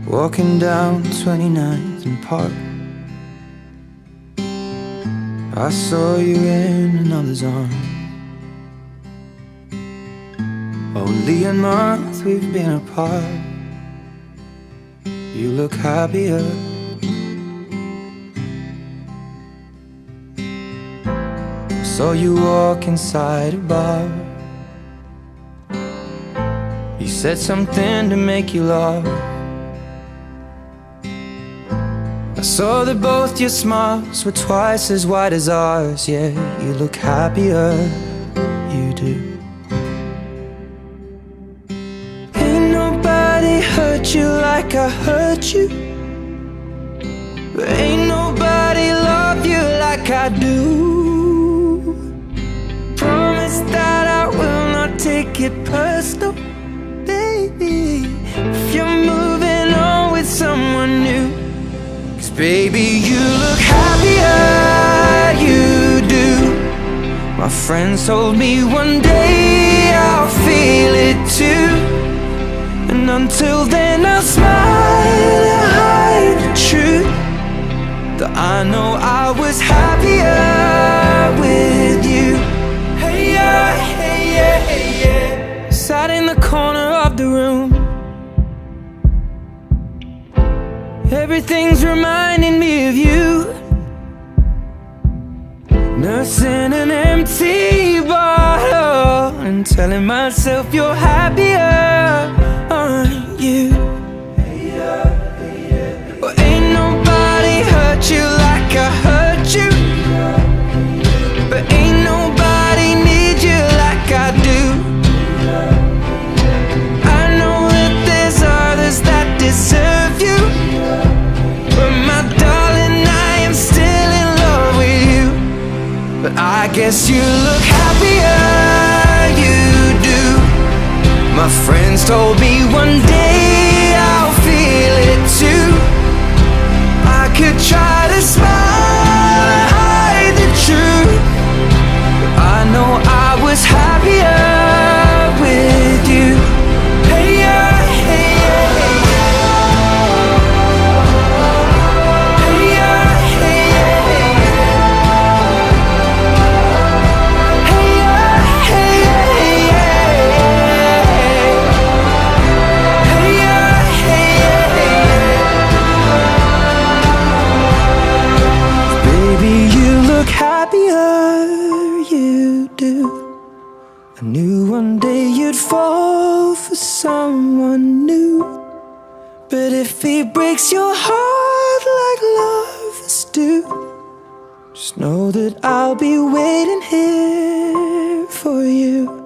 walking down 29th and Park. I saw you in another's arms. Only a month we've been apart. You look happier. I saw you walk inside a bar. You said something to make you laugh. I saw that both your smiles were twice as wide as ours. Yeah, you look happier, you do. Ain't nobody hurt you like I hurt you, but ain't nobody love you like I do. Promise that I will not take it personal, baby, if you're moving on with someone new. Baby, you look happier, you do. My friends told me one day I'll feel it too, and until then I'll smile and hide the truth, that I know I was happier with you. Hey yeah, hey yeah, hey yeah. Sat in the corner of the room. Everything's reminding me of you, nursing an empty bottle and telling myself you're happier, aren't you? Well, ain't nobody hurt you like I hurt you, but ain't nobody need you like I do. I know that there's others that deserve you, but my darling, I am still in love with you. But I guess you look happier, you do. My friends told me one day I'll feel it too. I could try to smile and hide the truth, but I know I was happier with you. Hey yeah, hey yeah, hey I knew one day you'd fall for someone new, but if he breaks your heart like lovers do, just know that I'll be waiting here for you.